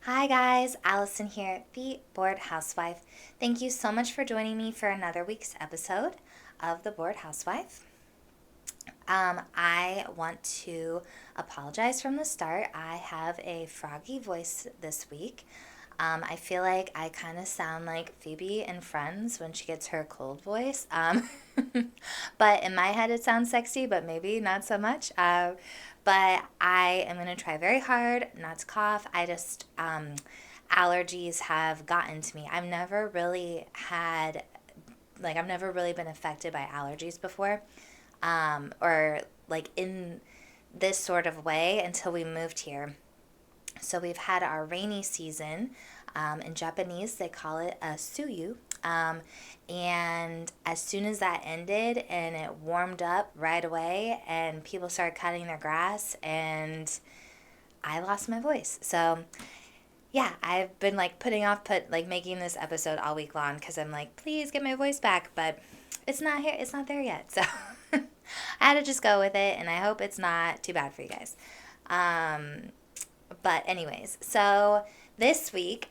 Hi guys, Allison here, the Bored Housewife. Thank you so much for joining me for another week's episode of the Bored Housewife. I want to apologize from the start. I have a froggy voice this week. I feel like I kind of sound like Phoebe in Friends when she gets her cold voice. But in my head, it sounds sexy, but maybe not so much. But I am going to try very hard not to cough. Allergies have gotten to me. I've never really been affected by allergies before, or like in this sort of way until we moved here. So we've had our rainy season. In Japanese, they call it a suyu. And as soon as that ended and it warmed up right away and people started cutting their grass and I lost my voice. So yeah, I've been like making this episode all week long because I'm like, please get my voice back, but it's not here. It's not there yet. So I had to just go with it, and I hope it's not too bad for you guys. But anyways, so this week,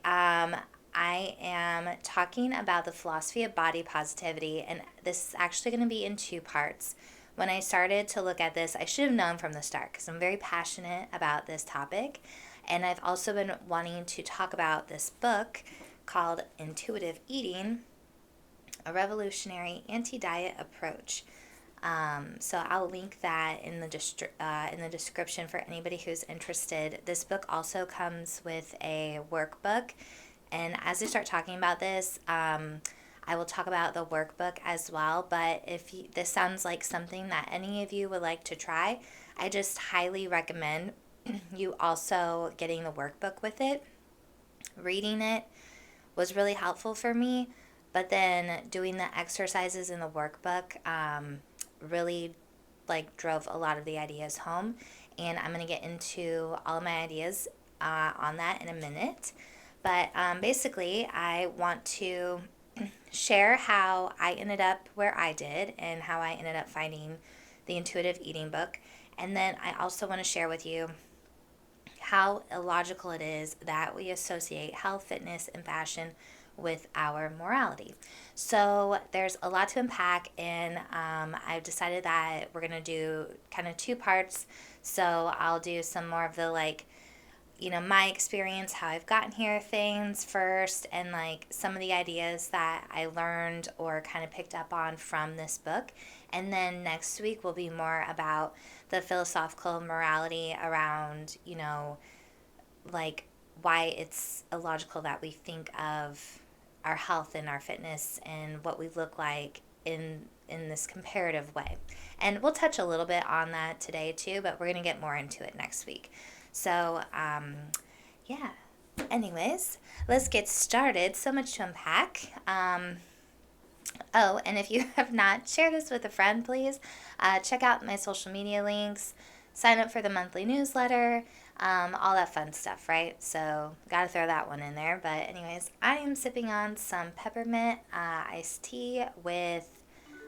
I am talking about the philosophy of body positivity, and this is actually going to be in two parts. When I started to look at this, I should have known from the start because I'm very passionate about this topic. And I've also been wanting to talk about this book called Intuitive Eating, a revolutionary anti-diet approach. So I'll link that in the description for anybody who's interested. This book also comes with a workbook, and as I start talking about this, I will talk about the workbook as well. But if this sounds like something that any of you would like to try, I just highly recommend you also getting the workbook with it. Reading it was really helpful for me, but then doing the exercises in the workbook really drove a lot of the ideas home, and I'm going to get into all of my ideas on that in a minute. But basically, I want to share how I ended up where I did and how I ended up finding the intuitive eating book. And then I also want to share with you how illogical it is that we associate health, fitness, and fashion with our morality. So there's a lot to unpack, and I've decided that we're going to do kind of two parts. So I'll do some more of the my experience, how I've gotten here things first, and some of the ideas that I learned or kind of picked up on from this book. And then next week will be more about the philosophical morality around, why it's illogical that we think of our health and our fitness and what we look like in this comparative way. And we'll touch a little bit on that today too, but we're going to get more into it next week. So, yeah. Anyways, let's get started. So much to unpack. Oh, and if you have not, share this with a friend, please. Check out my social media links. Sign up for the monthly newsletter. All that fun stuff, right? So, gotta throw that one in there. But anyways, I am sipping on some peppermint iced tea with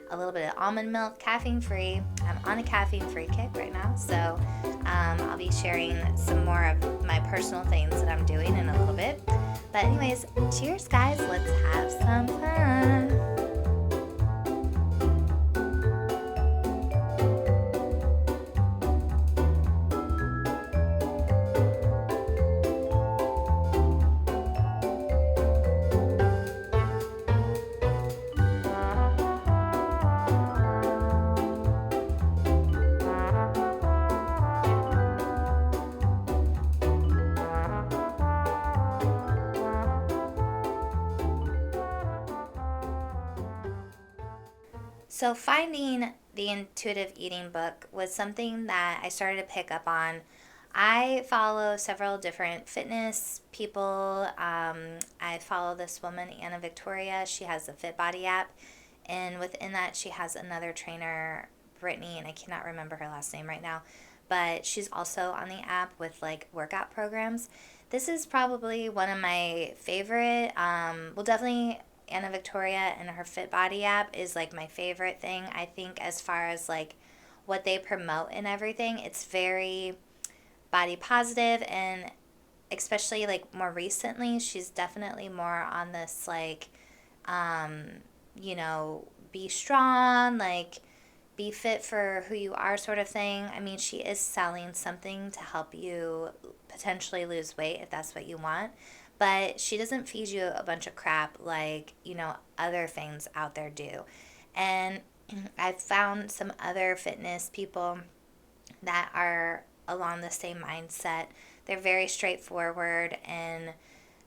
a little bit of almond milk, caffeine-free. I'm on a caffeine-free kick right now, so I'll be sharing some more of my personal things that I'm doing in a little bit. But anyways, cheers, guys. Let's have some fun. So finding the intuitive eating book was something that I started to pick up on. I follow several different fitness people. I follow this woman, Anna Victoria. She has the Fit Body app. And within that, she has another trainer, Brittany, and I cannot remember her last name right now. But she's also on the app with workout programs. This is probably one of my favorite. Definitely Anna Victoria and her Fit Body app is my favorite thing. I think as far as what they promote and everything, it's very body positive, and especially like more recently, she's definitely more on this like, um, be strong, like be fit for who you are sort of thing. I mean, she is selling something to help you potentially lose weight if that's what you want, but she doesn't feed you a bunch of crap like, other things out there do. And I've found some other fitness people that are along the same mindset. They're very straightforward in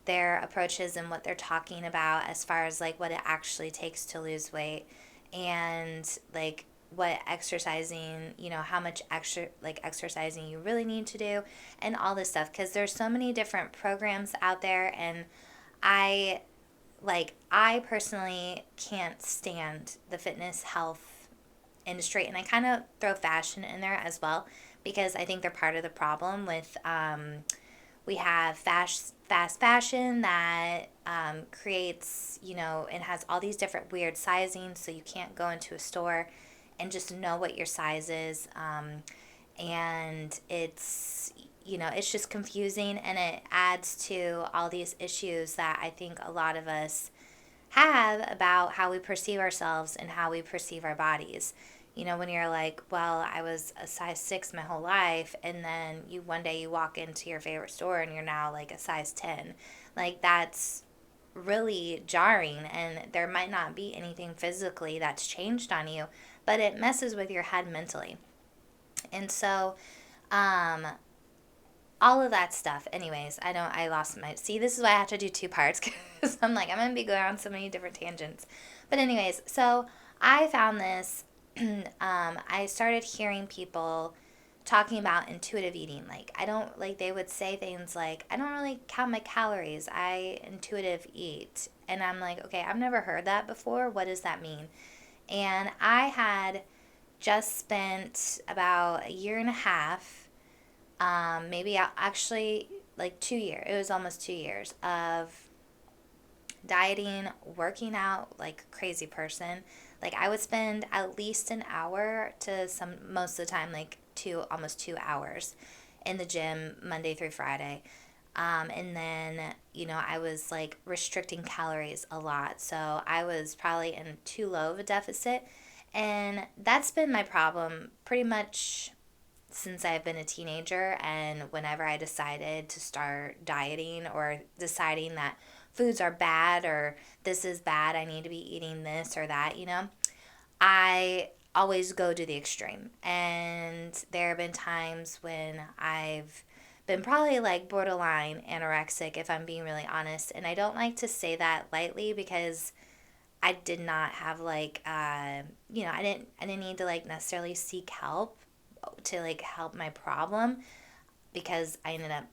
their approaches and what they're talking about as far as like what it actually takes to lose weight, and like what exercising, how much extra like exercising you really need to do, and all this stuff, because there's so many different programs out there. And I I personally can't stand the fitness health industry, and I kind of throw fashion in there as well, because I think they're part of the problem with we have fast fashion that creates, and has all these different weird sizings, so you can't go into a store and just know what your size is. And it's just confusing, and it adds to all these issues that I think a lot of us have about how we perceive ourselves and how we perceive our bodies. When you're like, well, I was a size 6 my whole life, and then one day you walk into your favorite store and you're now like a size 10. Like, that's really jarring, and there might not be anything physically that's changed on you, but it messes with your head mentally. And so, um, all of that stuff. Anyways, I lost my, see, this is why I have to do two parts, because I'm like, I'm going to be going on so many different tangents. But anyways, so I found this, I started hearing people talking about intuitive eating. Like, I don't, like, they would say things like, I don't really count my calories, I intuitive eat. And I'm like, okay, I've never heard that before. What does that mean? And I had just spent about a year and a half, maybe actually like 2 years, it was almost 2 years of dieting, working out like a crazy person. Like, I would spend at least an hour to most of the time, like almost 2 hours in the gym Monday through Friday. And then, I was like restricting calories a lot. So I was probably in too low of a deficit. And that's been my problem pretty much since I've been a teenager. And whenever I decided to start dieting, or deciding that foods are bad, or this is bad, I need to be eating this or that, I always go to the extreme. And there have been times when I've been probably like borderline anorexic, if I'm being really honest. And I don't like to say that lightly, because I did not have like I didn't need to like necessarily seek help to like help my problem, because I ended up,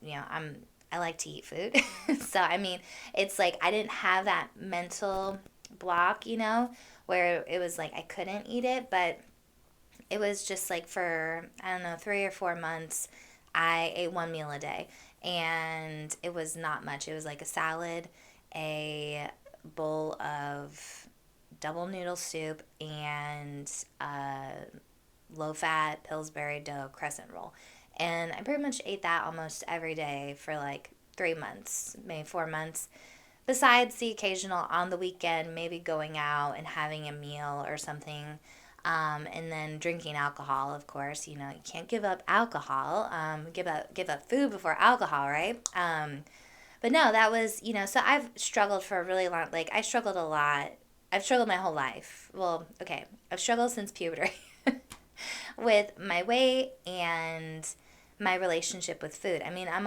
I like to eat food. So I mean, it's like I didn't have that mental block, where it was like I couldn't eat it, but it was just like for, I don't know, 3 or 4 months, I ate one meal a day, and it was not much. It was like a salad, a bowl of double noodle soup, and a low fat Pillsbury dough crescent roll. And I pretty much ate that almost every day for like 3 months, maybe 4 months. Besides the occasional on the weekend, maybe going out and having a meal or something. And then drinking alcohol, of course. You can't give up alcohol. Give up food before alcohol, right? But no, that was, so I've struggled for a really long, like, I struggled a lot. I've struggled my whole life. Well, okay, I've struggled since puberty with my weight and my relationship with food. I mean, I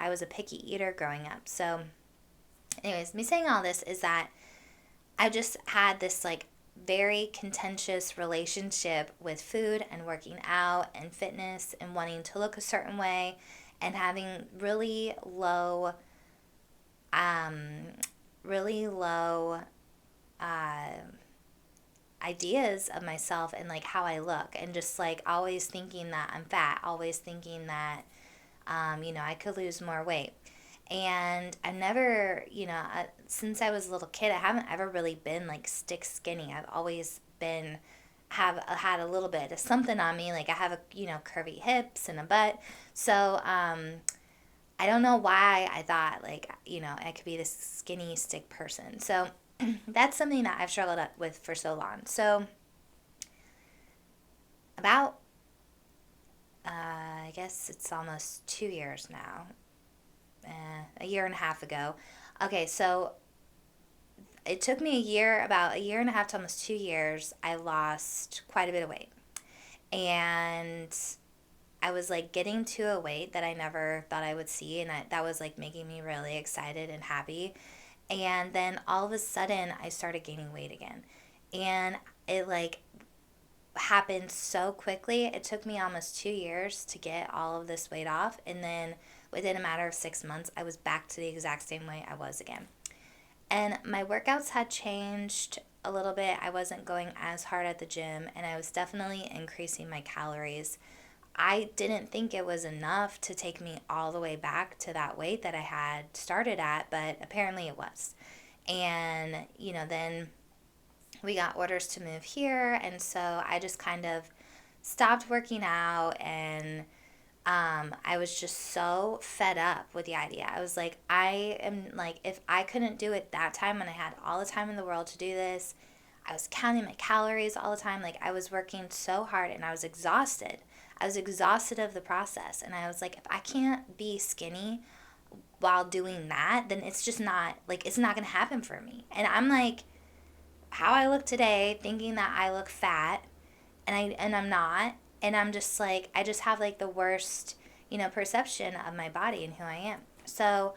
was a picky eater growing up. So, anyways, me saying all this is that I just had this, like, very contentious relationship with food and working out and fitness and wanting to look a certain way, and having really low uh, ideas of myself and like how I look, and just like always thinking that I'm fat, always thinking that I could lose more weight. And I never, since I was a little kid, I haven't ever really been like stick skinny. I've always been have had a little bit of something on me. Like, I have curvy hips and a butt. So I don't know why I thought, like, I could be this skinny stick person. So that's something that I've struggled with for so long. So about, I guess it's almost 2 years now, a year and a half ago. Okay, so it took me about a year and a half to almost 2 years. I lost quite a bit of weight. And I was like getting to a weight that I never thought I would see. And that was like making me really excited and happy. And then all of a sudden, I started gaining weight again. And it like happened so quickly. It took me almost 2 years to get all of this weight off. And then within a matter of 6 months, I was back to the exact same way I was again. And my workouts had changed a little bit. I wasn't going as hard at the gym, and I was definitely increasing my calories. I didn't think it was enough to take me all the way back to that weight that I had started at, but apparently it was. And, then we got orders to move here, and so I just kind of stopped working out, and I was just so fed up with the idea. I was like, I am like, if I couldn't do it that time when I had all the time in the world to do this, I was counting my calories all the time. Like, I was working so hard and I was exhausted. I was exhausted of the process. And I was like, if I can't be skinny while doing that, then it's just not, like, it's not going to happen for me. And I'm like, how I look today, thinking that I look fat, and I'm not, and I'm just like, I just have like the worst, perception of my body and who I am. So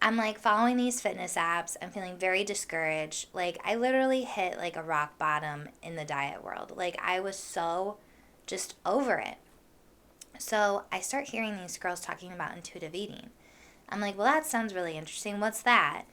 I'm like following these fitness apps. I'm feeling very discouraged. Like, I literally hit like a rock bottom in the diet world. Like, I was so just over it. So I start hearing these girls talking about intuitive eating. I'm like, well, that sounds really interesting. What's that?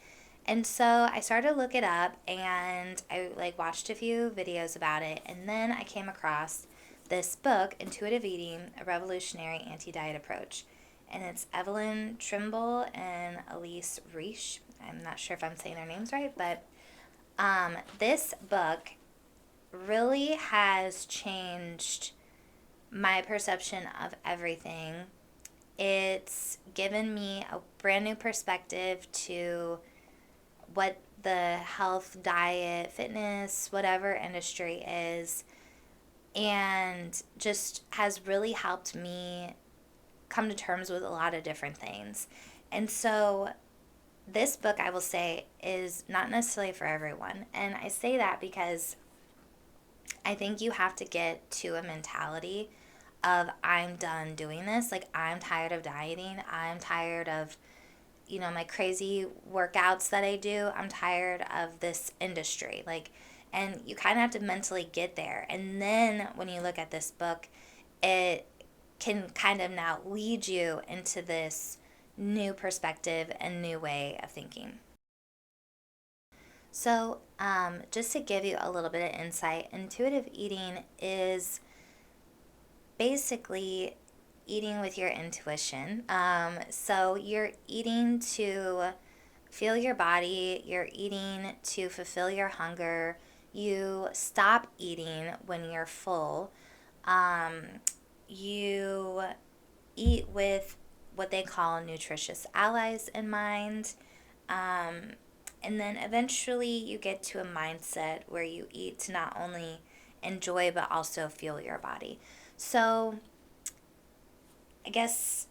And so I started to look it up, and I like watched a few videos about it, and then I came across this book, Intuitive Eating: A Revolutionary Anti-Diet Approach. And it's Evelyn Trimble and Elise Reich. I'm not sure if I'm saying their names right, but this book really has changed my perception of everything. It's given me a brand new perspective to what the health, diet, fitness, whatever industry is, and just has really helped me come to terms with a lot of different things. And so this book, I will say, is not necessarily for everyone. And I say that because I think you have to get to a mentality of, I'm done doing this. Like, I'm tired of dieting. I'm tired of, my crazy workouts that I do. I'm tired of this industry. Like, and you kind of have to mentally get there. And then when you look at this book, it can kind of now lead you into this new perspective and new way of thinking. So, just to give you a little bit of insight, intuitive eating is basically eating with your intuition. So, you're eating to feel your body, you're eating to fulfill your hunger. You stop eating when you're full. You eat with what they call nutritious allies in mind. Um, and then eventually you get to a mindset where you eat to not only enjoy but also feel your body. So I guess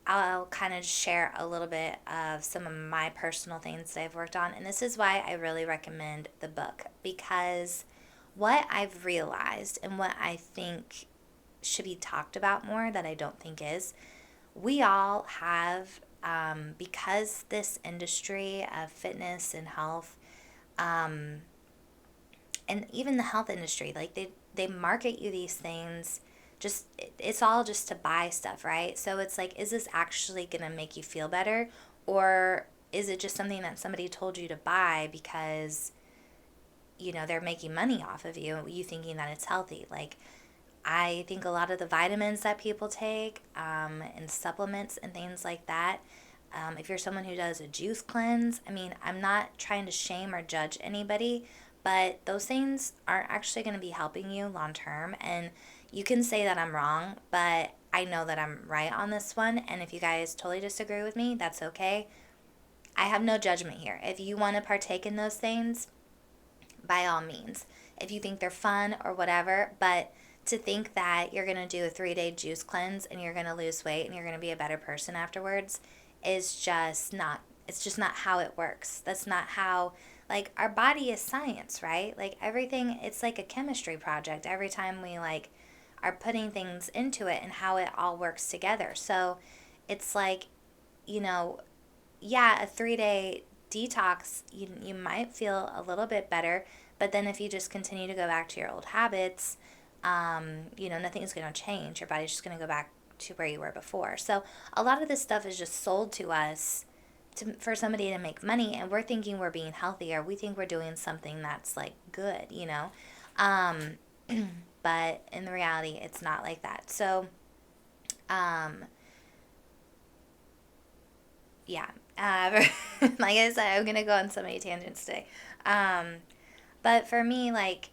I'll kind of share a little bit of some of my personal things that I've worked on. And this is why I really recommend the book, because what I've realized and what I think should be talked about more that I don't think is, we all have, because this industry of fitness and health, and even the health industry, like they market you these things, just it's all just to buy stuff, right? So it's like, is this actually gonna make you feel better, or is it just something that somebody told you to buy because they're making money off of you thinking that it's healthy? Like, I think a lot of the vitamins that people take, and supplements and things like that, if you're someone who does a juice cleanse, I mean, I'm not trying to shame or judge anybody, but those things aren't actually going to be helping you long term. And you can say that I'm wrong, but I know that I'm right on this one. And if you guys totally disagree with me, that's okay. I have no judgment here. If you want to partake in those things, by all means. If you think they're fun or whatever, but to think that you're going to do a 3-day juice cleanse and you're going to lose weight and you're going to be a better person afterwards is just not, it's just not how it works. That's not how, like, our body is science, right? Like, everything, it's like a chemistry project every time we, like, are putting things into it and how it all works together. So it's like, you know, yeah, a 3-day detox, you might feel a little bit better, but then if you just continue to go back to your old habits, nothing's going to change. Your body's just going to go back to where you were before. So a lot of this stuff is just sold to us for somebody to make money, and we're thinking we're being healthy, or we think we're doing something that's like good, um, but in the reality, it's not like that. So, yeah, like I said, I'm gonna go on so many tangents today. But for me, like,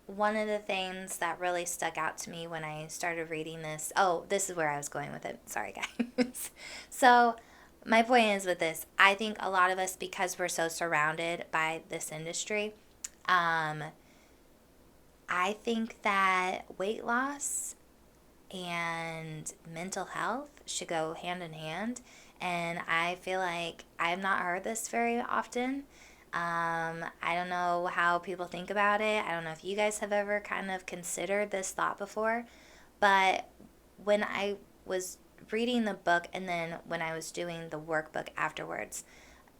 one of the things that really stuck out to me when I started reading this, oh, this is where I was going with it. Sorry, guys. So, my point is with this, I think a lot of us, because we're so surrounded by this industry, um, I think that weight loss and mental health should go hand in hand. And I feel like I have not heard this very often. I don't know how people think about it. I don't know if you guys have ever kind of considered this thought before. But when I was reading the book and then when I was doing the workbook afterwards,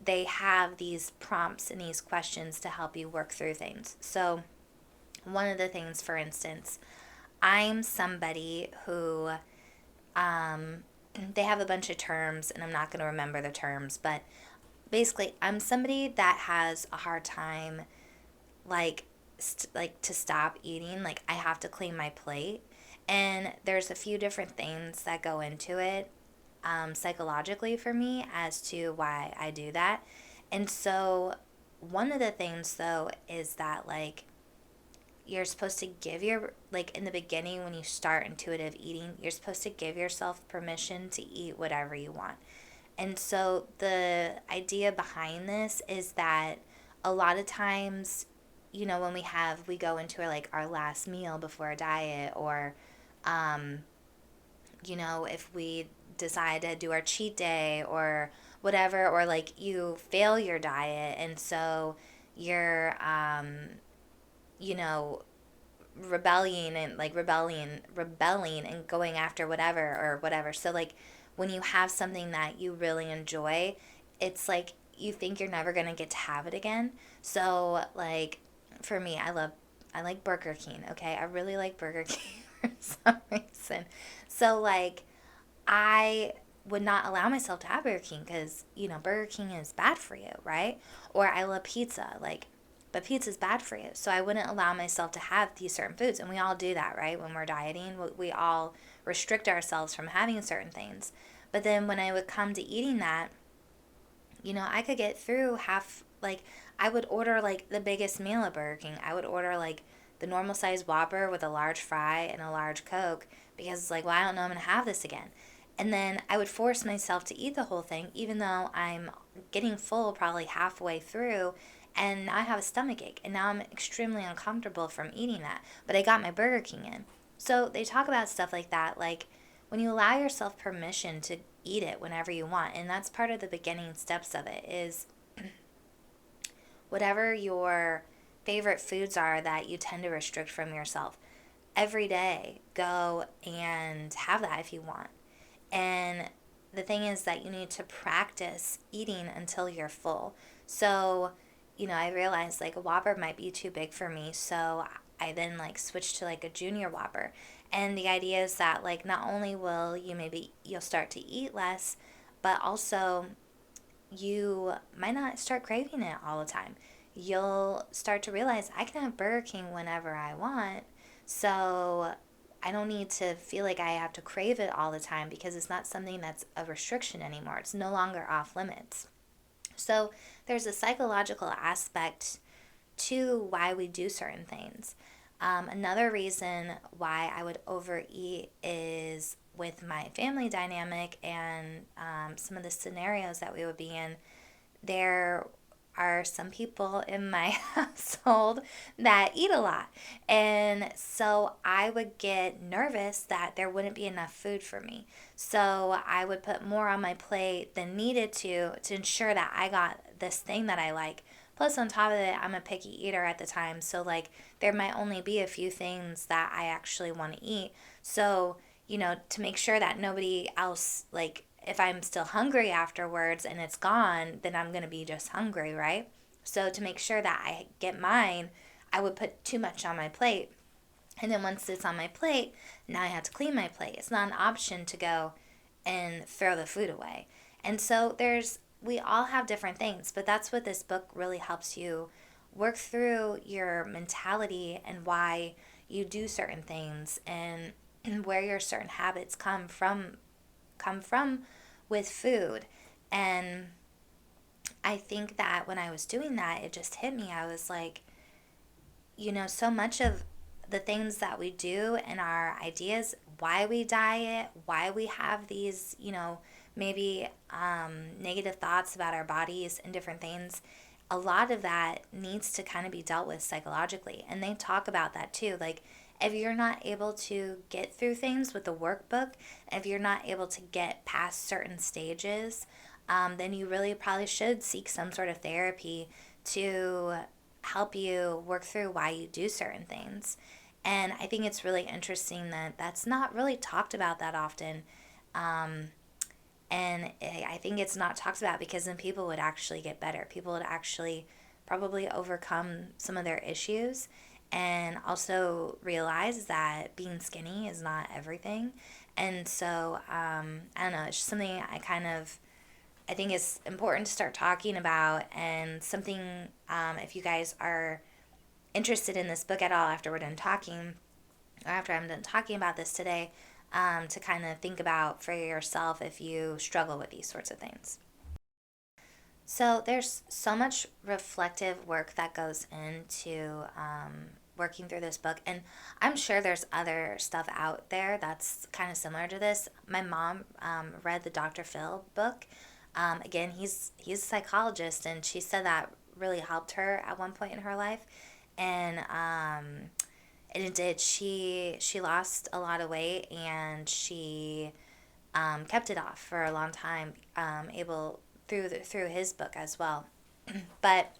they have these prompts and these questions to help you work through things. So, one of the things, for instance, I'm somebody who, they have a bunch of terms, and I'm not going to remember the terms, but basically, I'm somebody that has a hard time, like to stop eating. Like, I have to clean my plate, and there's a few different things that go into it, psychologically for me as to why I do that. And so, one of the things though is that, like, you're supposed to give like, in the beginning when you start intuitive eating, you're supposed to give yourself permission to eat whatever you want. And so the idea behind this is that a lot of times, when we go into like our last meal before a diet, or if we decide to do our cheat day or whatever, or like you fail your diet and so you're you know rebelling and going after whatever or whatever. So, like, when you have something that you really enjoy, it's like you think you're never going to get to have it again. So, like, for me, I like Burger King, okay? I really like Burger King for some reason. So, like, I would not allow myself to have Burger King because, Burger King is bad for you, right? Or I love pizza, like, but pizza's bad for you. So I wouldn't allow myself to have these certain foods. And we all do that, right? When we're dieting, we all restrict ourselves from having certain things. But then when I would come to eating that, I could get through like, I would order like the biggest meal at Burger King. I would order like the normal size Whopper with a large fry and a large Coke because it's like, well, I don't know I'm going to have this again. And then I would force myself to eat the whole thing, even though I'm getting full probably halfway through, and now I have a stomach ache, and now I'm extremely uncomfortable from eating that. But I got my Burger King in. So they talk about stuff like that, like when you allow yourself permission to eat it whenever you want, and that's part of the beginning steps of it, is whatever your favorite foods are that you tend to restrict from yourself, every day go and have that if you want. And the thing is that you need to practice eating until you're full. So, I realized like a Whopper might be too big for me. So I then like switched to like a junior Whopper. And the idea is that like not only will you'll start to eat less, but also you might not start craving it all the time. You'll start to realize I can have Burger King whenever I want. So I don't need to feel like I have to crave it all the time because it's not something that's a restriction anymore. It's no longer off limits. So there's a psychological aspect to why we do certain things. Another reason why I would overeat is with my family dynamic and some of the scenarios that we would be in. There are some people in my household that eat a lot. And so I would get nervous that there wouldn't be enough food for me. So I would put more on my plate than needed to ensure that I got this thing that I like. Plus, on top of it, I'm a picky eater at the time. So, like, there might only be a few things that I actually want to eat. So, to make sure that nobody else, like, if I'm still hungry afterwards and it's gone, then I'm going to be just hungry, right? So to make sure that I get mine, I would put too much on my plate. And then once it's on my plate, now I have to clean my plate. It's not an option to go and throw the food away. And so we all have different things, but that's what this book really helps you work through your mentality and why you do certain things and where your certain habits come from with food. And I think that when I was doing that, it just hit me. I was like, so much of the things that we do and our ideas, why we diet, why we have these, maybe negative thoughts about our bodies and different things, a lot of that needs to kind of be dealt with psychologically. And they talk about that too. Like, if you're not able to get through things with the workbook, if you're not able to get past certain stages, then you really probably should seek some sort of therapy to help you work through why you do certain things. And I think it's really interesting that that's not really talked about that often. Um, and I think it's not talked about because then people would actually get better. People would actually probably overcome some of their issues and also realize that being skinny is not everything. And so, I don't know, it's just something I think is important to start talking about, and something, if you guys are interested in this book at all after we're done talking, or after I'm done talking about this today, to kind of think about for yourself if you struggle with these sorts of things. So there's so much reflective work that goes into working through this book, and I'm sure there's other stuff out there that's kind of similar to this. My mom read the Dr. Phil book. Again, he's a psychologist, and she said that really helped her at one point in her life, and it did. She lost a lot of weight, and she kept it off for a long time, able through his book as well. But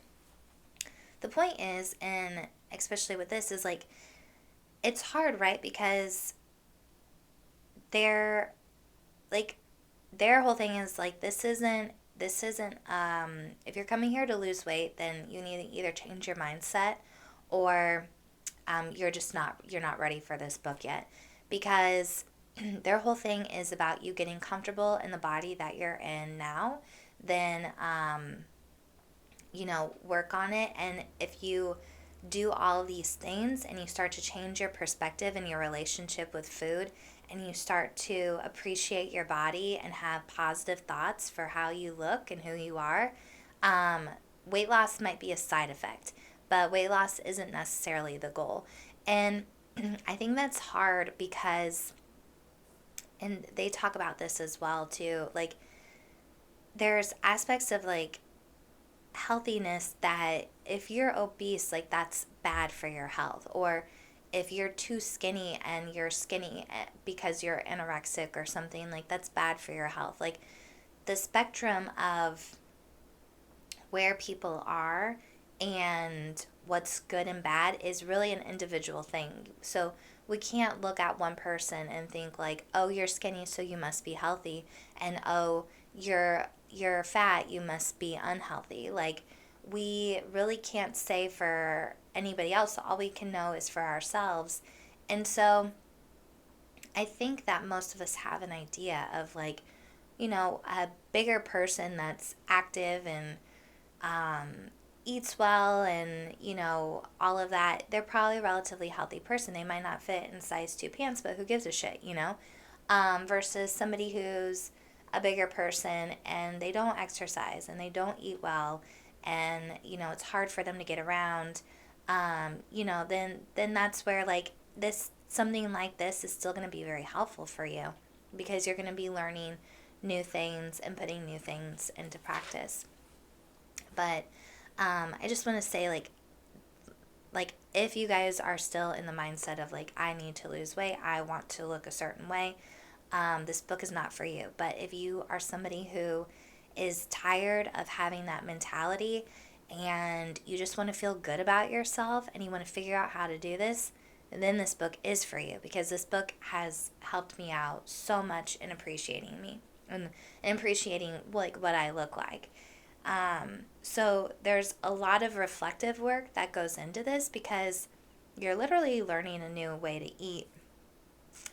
the point is, and especially with this, is like it's hard, right? Because they're like their whole thing is like this isn't if you're coming here to lose weight, then you need to either change your mindset or you're not ready for this book yet, because their whole thing is about you getting comfortable in the body that you're in now, then work on it. And if you do all these things and you start to change your perspective and your relationship with food, and you start to appreciate your body and have positive thoughts for how you look and who you are, weight loss might be a side effect, but weight loss isn't necessarily the goal. And I think that's hard because, and they talk about this as well too, like there's aspects of like healthiness that if you're obese, like that's bad for your health, or if you're too skinny and you're skinny because you're anorexic or something, like that's bad for your health. Like the spectrum of where people are and what's good and bad is really an individual thing. So we can't look at one person and think like, oh, you're skinny, so you must be healthy, and oh, you're fat, you must be unhealthy. Like we really can't say for anybody else. All we can know is for ourselves. And so I think that most of us have an idea of like, a bigger person that's active and eats well and, all of that. They're probably a relatively healthy person. They might not fit in size 2 pants, but who gives a shit, versus somebody who's a bigger person and they don't exercise and they don't eat well, and, it's hard for them to get around. then that's where like this something like this is still going to be very helpful for you because you're going to be learning new things and putting new things into practice. But I just want to say like if you guys are still in the mindset of like I need to lose weight, I want to look a certain way, this book is not for you. But if you are somebody who is tired of having that mentality and you just want to feel good about yourself and you want to figure out how to do this, then this book is for you because this book has helped me out so much in appreciating me and appreciating like what I look like. So there's a lot of reflective work that goes into this because you're literally learning a new way to eat,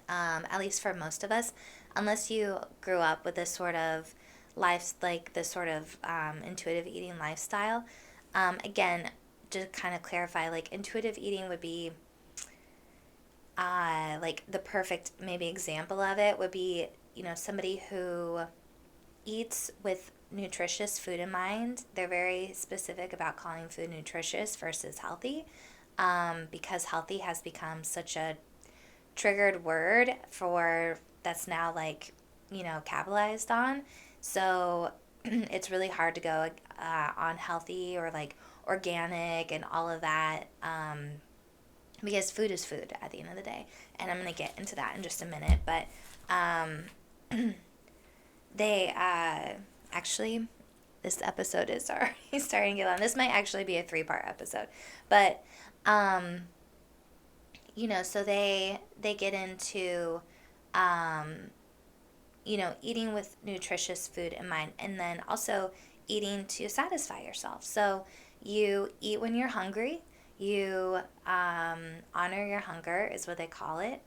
at least for most of us, unless you grew up with this sort of life, like this sort of intuitive eating lifestyle. Again, to kind of clarify, like intuitive eating would be like the perfect maybe example of it would be, somebody who eats with nutritious food in mind. They're very specific about calling food nutritious versus healthy, because healthy has become such a triggered word for that's now like capitalized on. So it's really hard to go on healthy or like organic and all of that, because food is food at the end of the day, and I'm going to get into that in just a minute. But they actually, this episode is already starting to get long. This might actually be a 3-part episode, but so they get into eating with nutritious food in mind, and then also eating to satisfy yourself. So you eat when you're hungry. You honor your hunger is what they call it.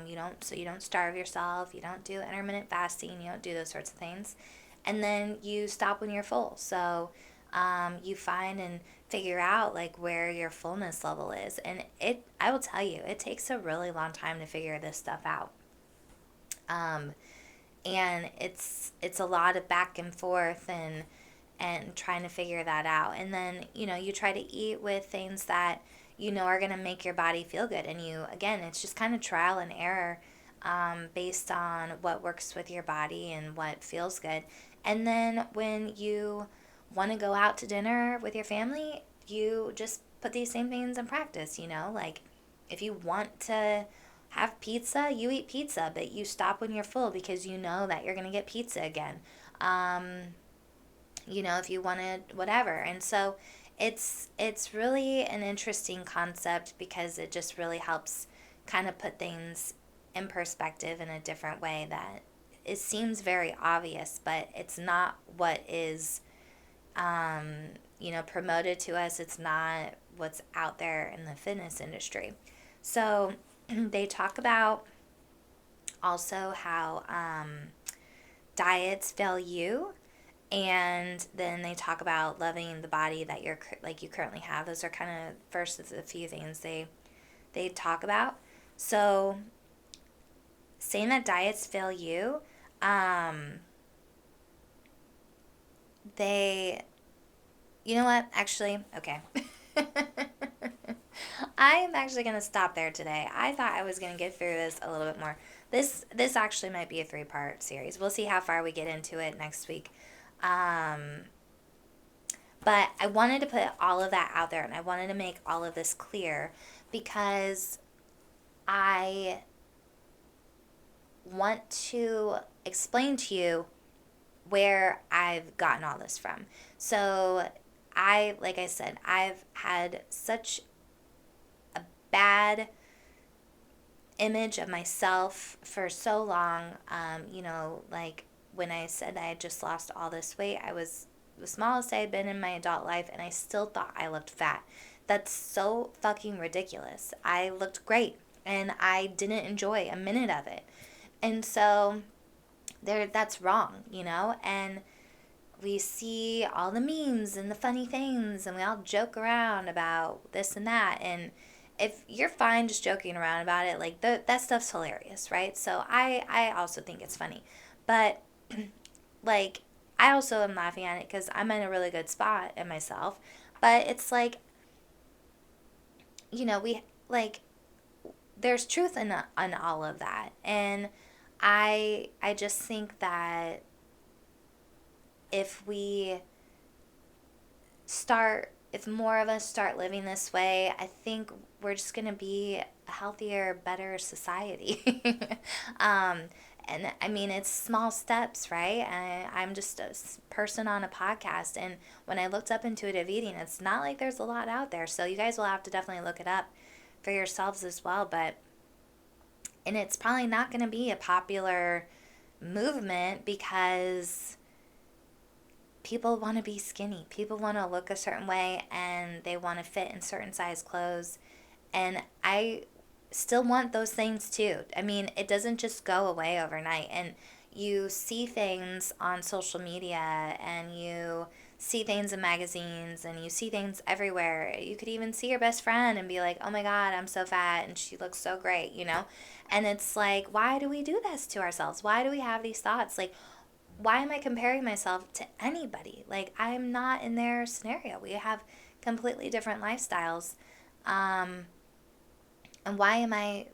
You don't starve yourself. You don't do intermittent fasting. You don't do those sorts of things. And then you stop when you're full. So you find and figure out like where your fullness level is. And I will tell you, it takes a really long time to figure this stuff out. And it's a lot of back and forth and trying to figure that out. And then, you try to eat with things that are going to make your body feel good. And again, it's just kind of trial and error, based on what works with your body and what feels good. And then when you want to go out to dinner with your family, you just put these same things in practice, like if you want to have pizza, you eat pizza, but you stop when you're full because you know that you're going to get pizza again. If you wanted whatever. And so it's really an interesting concept because it just really helps kind of put things in perspective in a different way that it seems very obvious, but it's not what is promoted to us. It's not what's out there in the fitness industry. So they talk about also how diets fail you, and then they talk about loving the body that you currently have. Those are kind of first a few things they talk about. So saying that diets fail you, you know what? Actually, okay. I'm actually going to stop there today. I thought I was going to get through this a little bit more. This actually might be a 3-part series. We'll see how far we get into it next week. But I wanted to put all of that out there, and I wanted to make all of this clear because I want to explain to you where I've gotten all this from. So like I said, I've had such a bad image of myself for so long. Like when I said I had just lost all this weight, I was the smallest I had been in my adult life, and I still thought I looked fat. That's so fucking ridiculous. I looked great, and I didn't enjoy a minute of it. And so that's wrong, and we see all the memes and the funny things, and we all joke around about this and that. And if you're fine just joking around about it, like that stuff's hilarious, right? So I also think it's funny. But like I also am laughing at it because I'm in a really good spot in myself. But it's like we like there's truth in all of that. And I just think that if we if more of us start living this way, I think we're just going to be a healthier, better society. um, and I mean, it's small steps, right? I'm just a person on a podcast. And when I looked up intuitive eating, it's not like there's a lot out there. So you guys will have to definitely look it up for yourselves as well. And it's probably not going to be a popular movement because people want to be skinny. People want to look a certain way and they want to fit in certain size clothes. And I still want those things too. I mean, it doesn't just go away overnight. And you see things on social media and you see things in magazines and you see things everywhere. You could even see your best friend and be like, oh my God, I'm so fat and she looks so great, And it's like, why do we do this to ourselves? Why do we have these thoughts? Like, why am I comparing myself to anybody? Like, I'm not in their scenario. We have completely different lifestyles. And why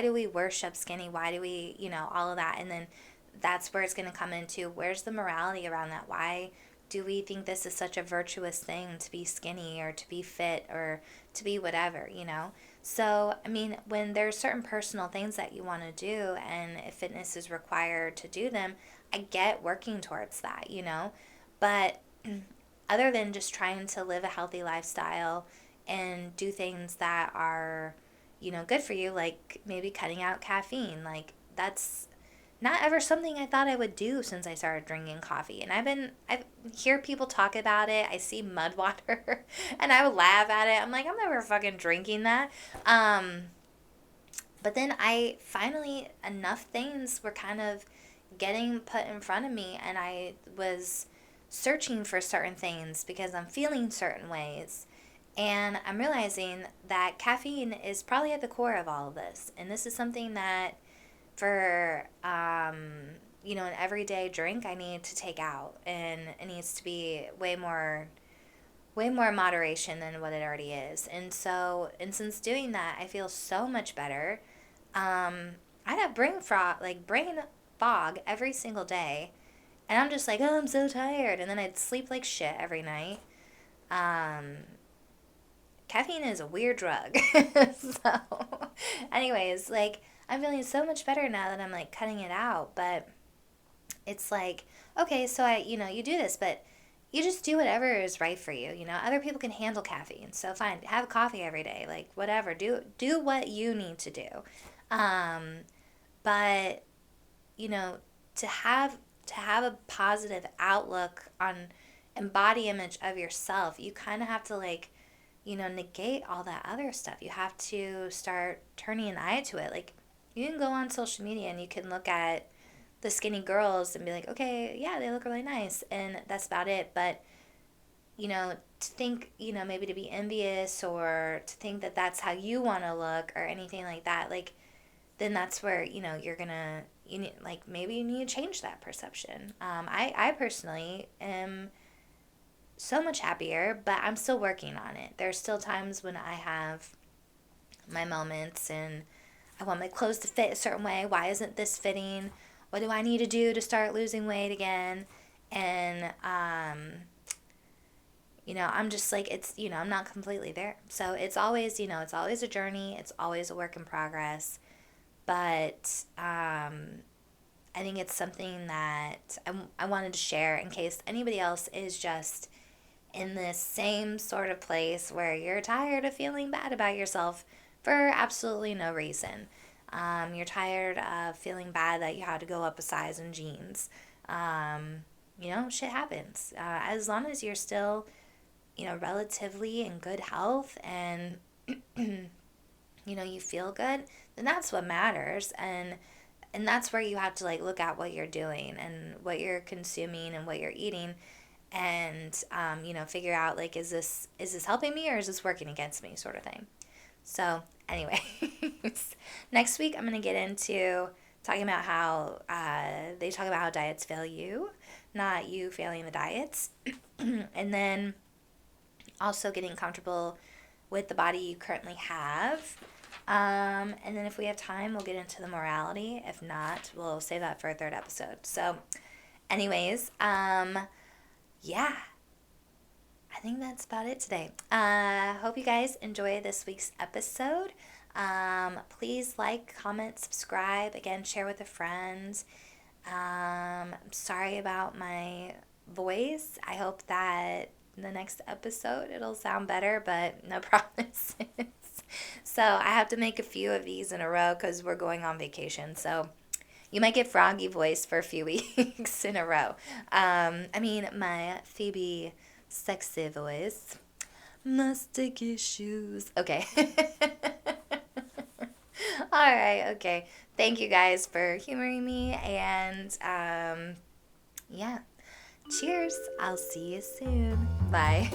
do we worship skinny? Why do we, all of that? And then that's where it's going to come into where's the morality around that? Why do we think this is such a virtuous thing to be skinny or to be fit or to be whatever? So, I mean, when there's certain personal things that you want to do and if fitness is required to do them, I get working towards that. But other than just trying to live a healthy lifestyle and do things that are, good for you, like maybe cutting out caffeine, like that's not ever something I thought I would do since I started drinking coffee. And I hear people talk about it. I see mud water and I would laugh at it. I'm like, I'm never fucking drinking that. But then enough things were kind of getting put in front of me and I was searching for certain things because I'm feeling certain ways. And I'm realizing that caffeine is probably at the core of all of this. And this is something that for, an everyday drink I need to take out. And it needs to be way more moderation than what it already is. And since doing that, I feel so much better. I'd have brain fog every single day. And I'm just like, oh, I'm so tired. And then I'd sleep like shit every night. Caffeine is a weird drug. So, anyways, like, I'm feeling so much better now that I'm, like, cutting it out. But it's like, okay, so you do this, but you just do whatever is right for you. Other people can handle caffeine. So, fine, have coffee every day. Like, whatever. Do what you need to do. But, to have a positive outlook on and body image of yourself, you kind of have to, like, negate all that other stuff. You have to start turning an eye to it. Like, you can go on social media and you can look at the skinny girls and be like, okay, yeah, they look really nice. And that's about it. But, to think, maybe to be envious or to think that that's how you want to look or anything like that, like, then that's where, you're going to, maybe you need to change that perception. I personally am so much happier, but I'm still working on it. There's still times when I have my moments and I want my clothes to fit a certain way. Why isn't this fitting? What do I need to do to start losing weight again? And, I'm just like, I'm not completely there. So it's always, it's always a journey. It's always a work in progress. But I think it's something that I wanted to share in case anybody else is just in this same sort of place where you're tired of feeling bad about yourself for absolutely no reason. You're tired of feeling bad that you had to go up a size in jeans. Shit happens. As long as you're still, relatively in good health and, you feel good, then that's what matters. And that's where you have to, like, look at what you're doing and what you're consuming and what you're eating and figure out, like, is this helping me or is this working against me, sort of thing. So anyway, next week I'm going to get into talking about how they talk about how diets fail you, not you failing the diets. And then also getting comfortable with the body you currently have. And then if we have time, we'll get into the morality. If not, we'll save that for a third episode. So, anyways, yeah, I think that's about it today. Hope you guys enjoy this week's episode. Please like, comment, subscribe. Again, share with a friend. I'm sorry about my voice. I hope that the next episode it'll sound better, but no promises. So I have to make a few of these in a row because we're going on vacation. So you might get froggy voice for a few weeks in a row. My Phoebe sexy voice. My sticky shoes. Okay. All right. Okay. Thank you guys for humoring me. And yeah. Cheers. I'll see you soon. Bye.